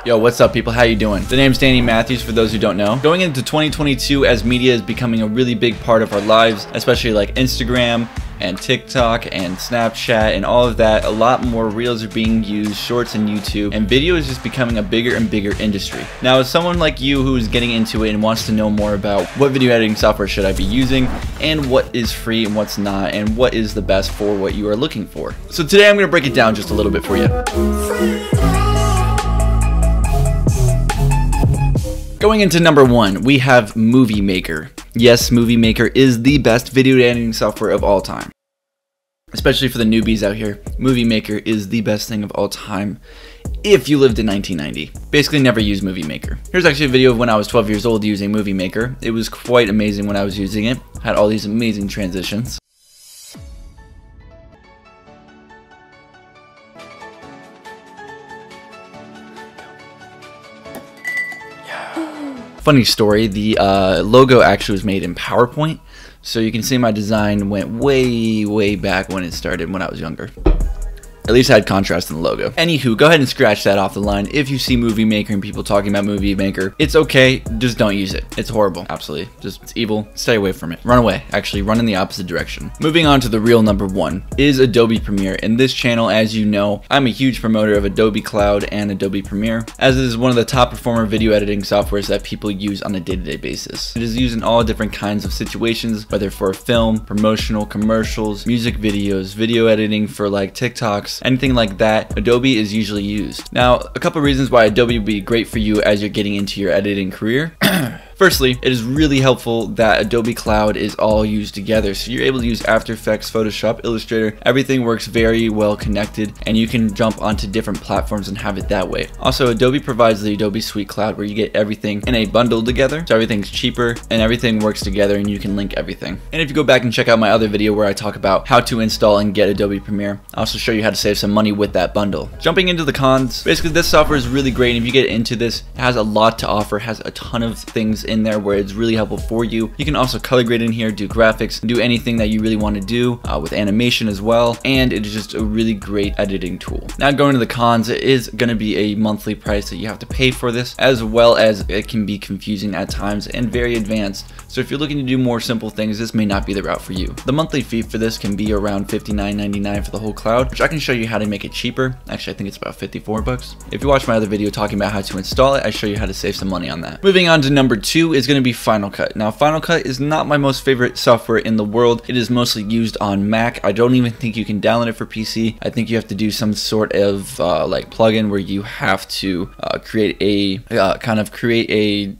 Yo, what's up people, how you doing? The name's Danny Matthews for those who don't know. Going into 2022, as media is becoming a really big part of our lives, especially like Instagram and TikTok and Snapchat and all of that, a lot more reels are being used, shorts and YouTube, and video is just becoming a bigger and bigger industry. Now, as someone like you who's getting into it and wants to know more about what video editing software should I be using, and what is free and what's not, and what is the best for what you are looking for. So today I'm going to break it down just a little bit for you. Going into number 1, we have Movie Maker. Yes, Movie Maker is the best video editing software of all time. Especially for the newbies out here, Movie Maker is the best thing of all time if you lived in 1990. Basically never use Movie Maker. Here's actually a video of when I was 12 years old using Movie Maker. It was quite amazing when I was using it. Had all these amazing transitions. Funny story, the logo actually was made in PowerPoint, so you can see my design went way back when it started when I was younger. At least I had contrast in the logo. Anywho, go ahead and scratch that off the line. If you see Movie Maker and people talking about Movie Maker, it's okay, just don't use it. It's horrible, absolutely. It's evil, stay away from it. Run away, actually run in the opposite direction. Moving on to the real number 1 is Adobe Premiere. In this channel, as you know, I'm a huge promoter of Adobe Cloud and Adobe Premiere, as it is one of the top performer video editing softwares that people use on a day-to-day basis. It is used in all different kinds of situations, whether for film, promotional, commercials, music videos, video editing for like TikToks, anything like that, Adobe is usually used. Now, a couple reasons why Adobe would be great for you as you're getting into your editing career. Firstly, it is really helpful that Adobe Cloud is all used together, so you're able to use After Effects, Photoshop, Illustrator. Everything works very well connected, and you can jump onto different platforms and have it that way. Also, Adobe provides the Adobe Suite Cloud where you get everything in a bundle together, so everything's cheaper and everything works together and you can link everything. And if you go back and check out my other video where I talk about how to install and get Adobe Premiere, I also show you how to save some money with that bundle. Jumping into the cons, basically this software is really great, and if you get into this, it has a lot to offer, has a ton of things in there where it's really helpful for you. You can also color grade in here, do graphics, do anything that you really want to do with animation as well, and it is just a really great editing tool. Now going to the cons, it is going to be a monthly price that you have to pay for this, as well as it can be confusing at times and very advanced. So if you're looking to do more simple things, this may not be the route for you. The monthly fee for this can be around $59.99 for the whole cloud, which I can show you how to make it cheaper. Actually, I think it's about 54 bucks. If you watch my other video talking about how to install it, I show you how to save some money on that. Moving on to number 2 is going to be Final Cut. Now, Final Cut is not my most favorite software in the world. It is mostly used on Mac. I don't even think you can download it for PC. I think you have to do some sort of like plugin where you have to create a where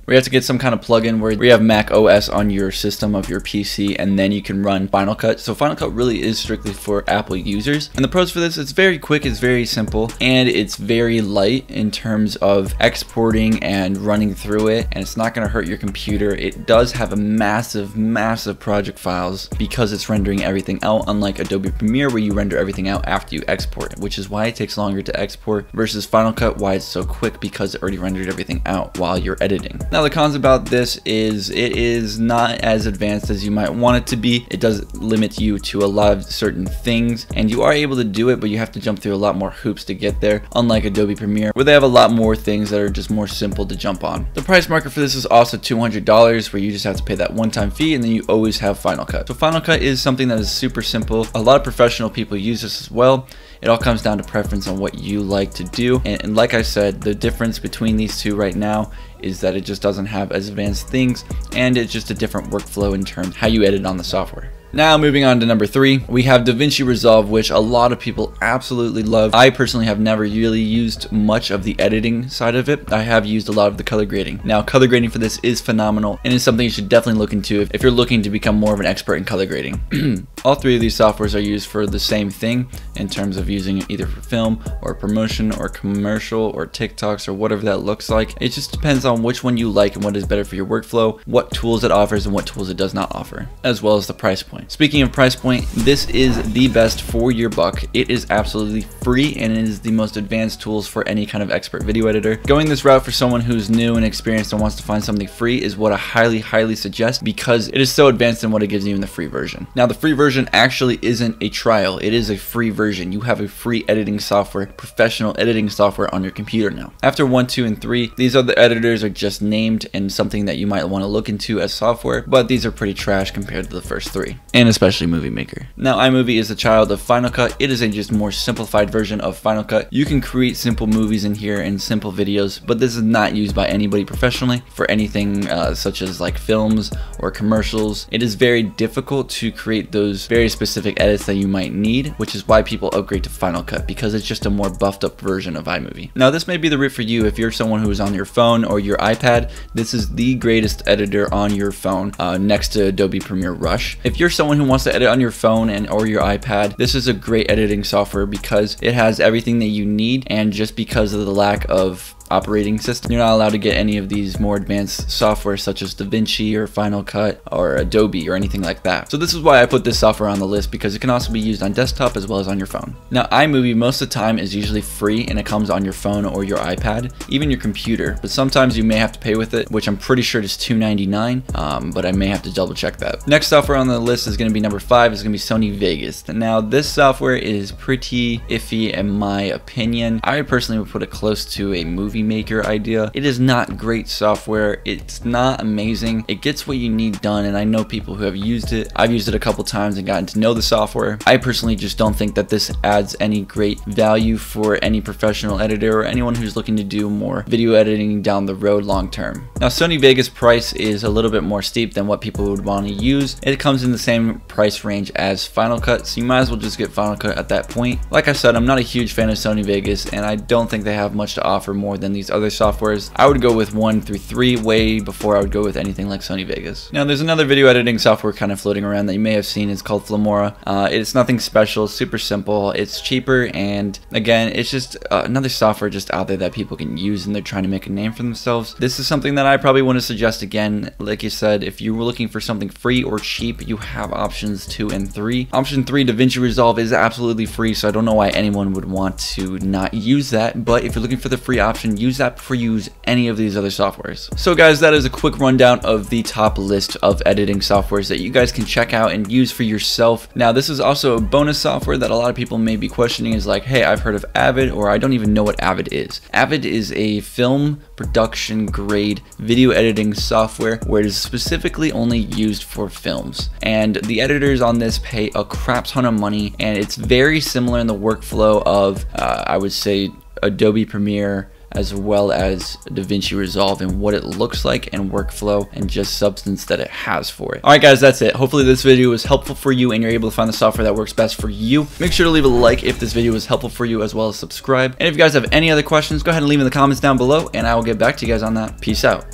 you have to get some kind of plugin where you have Mac OS on your system of your PC, and then you can run Final Cut. So Final Cut really is strictly for Apple users. And the pros for this, it's very quick, it's very simple, and it's very light in terms of exporting and running through it, and it's not going to hurt your computer. It does have a massive project files because it's rendering everything out, unlike Adobe Premiere where you render everything out after you export it, which is why it takes longer to export versus Final Cut, why it's so quick, because it already rendered everything out while you're editing. Now the cons about this is it is not as advanced as you might want it to be. It does limit you to a lot of certain things, and you are able to do it, but you have to jump through a lot more hoops to get there, unlike Adobe Premiere where they have a lot more things that are just more simple to jump on. The price marker for this is also $200, where you just have to pay that one-time fee, and then you always have Final Cut. So Final Cut is something that is super simple. A lot of professional people use this as well. It all comes down to preference on what you like to do, and like I said, the difference between these two right now is that it just doesn't have as advanced things, and it's just a different workflow in terms of how you edit on the software. Now moving on to number 3, we have DaVinci Resolve, which a lot of people absolutely love. I personally have never really used much of the editing side of it. I have used a lot of the color grading. Now color grading for this is phenomenal, and it's something you should definitely look into if you're looking to become more of an expert in color grading. All three of these softwares are used for the same thing in terms of using it either for film or promotion or commercial or TikToks or whatever that looks like. It just depends on which one you like and what is better for your workflow, what tools it offers and what tools it does not offer, as well as the price point. point. Speaking of price point, this is the best for your buck. It is absolutely free and it is the most advanced tools for any kind of expert video editor. Going this route for someone who's new and experienced and wants to find something free is what I highly suggest, because it is so advanced in what it gives you in the free version. Now, the free version actually isn't a trial. It is a free version. You have a free editing software, professional editing software on your computer now. After 1, 2, and 3, these other editors are just named and something that you might want to look into as software, but these are pretty trash compared to the first 3, and especially Movie Maker. Now, iMovie is a child of Final Cut. It is a just more simplified version of Final Cut. You can create simple movies in here and simple videos, but this is not used by anybody professionally for anything such as like films or commercials. It is very difficult to create those very specific edits that you might need, which is why people upgrade to Final Cut, because it's just a more buffed up version of iMovie. Now, this may be the route for you if you're someone who is on your phone or your iPad. This is the greatest editor on your phone, next to Adobe Premiere Rush. If you're someone who wants to edit on your phone and or your iPad, this is a great editing software because it has everything that you need, and just because of the lack of operating system, you're not allowed to get any of these more advanced software such as DaVinci or Final Cut or Adobe or anything like that. So this is why I put this software on the list, because it can also be used on desktop as well as on your phone. Now, iMovie most of the time is usually free and it comes on your phone or your iPad, even your computer, but sometimes you may have to pay with it, which I'm pretty sure is $2.99, but I may have to double check that. Next software on the list is going to be number 5, is going to be Sony Vegas. Now, this software is pretty iffy in my opinion. I personally would put it close to a Movie Maker idea. It is not great software. It's not amazing. It gets what you need done, and I know people who have used it. I've used it a couple times and gotten to know the software. I personally just don't think that this adds any great value for any professional editor or anyone who's looking to do more video editing down the road long term. Now, Sony Vegas price is a little bit more steep than what people would want to use. It comes in the same price range as Final Cut, so you might as well just get Final Cut at that point. Like I said, I'm not a huge fan of Sony Vegas, and I don't think they have much to offer more than these other softwares. I would go with 1 through 3 way before I would go with anything like Sony Vegas. Now, there's another video editing software kind of floating around that you may have seen. It's called Filmora. It's nothing special, super simple, it's cheaper, and again, it's just another software just out there that people can use and they're trying to make a name for themselves. This is something that I probably want to suggest again. Like you said, if you were looking for something free or cheap, you have options 2 and 3. Option 3, DaVinci Resolve, is absolutely free, so I don't know why anyone would want to not use that, but if you're looking for the free option, use that before you use any of these other softwares. So guys, that is a quick rundown of the top list of editing softwares that you guys can check out and use for yourself. Now, this is also a bonus software that a lot of people may be questioning, is like, hey, I've heard of Avid, or I don't even know what Avid is. Avid is a film production grade video editing software where it is specifically only used for films, and the editors on this pay a crap ton of money, and it's very similar in the workflow of I would say Adobe Premiere as well as DaVinci Resolve, and what it looks like and workflow and just substance that it has for it. Alright guys, that's it. Hopefully this video was helpful for you and you're able to find the software that works best for you. Make sure to leave a like if this video was helpful for you, as well as subscribe. And if you guys have any other questions, go ahead and leave in the comments down below and I will get back to you guys on that. Peace out.